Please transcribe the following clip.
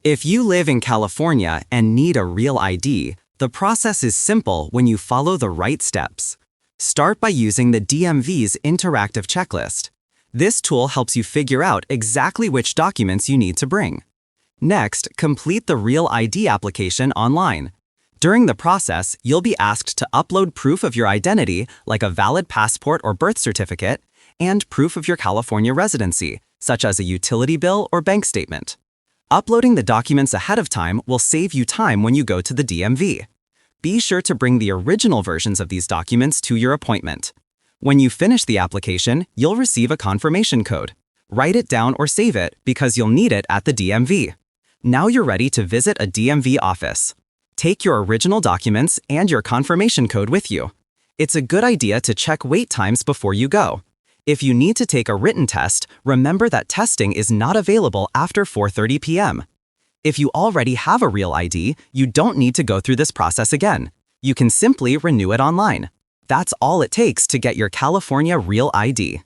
If you live in California and need a real ID, the process is simple when you follow the right steps. Start by using the DMV's interactive checklist. This tool helps you figure out exactly which documents you need to bring. Next, complete the Real ID application online. During the process, you'll be asked to upload proof of your identity, like a valid passport or birth certificate, and proof of your California residency, such as a utility bill or bank statement. Uploading the documents ahead of time will save you time when you go to the DMV. Be sure to bring the original versions of these documents to your appointment. When you finish the application, you'll receive a confirmation code. Write it down or save it because you'll need it at the DMV. Now you're ready to visit a DMV office. Take your original documents and your confirmation code with you. It's a good idea to check wait times before you go. If you need to take a written test, remember that testing is not available after 4:30 p.m. If you already have a real ID, you don't need to go through this process again. You can simply renew it online. That's all it takes to get your California Real ID.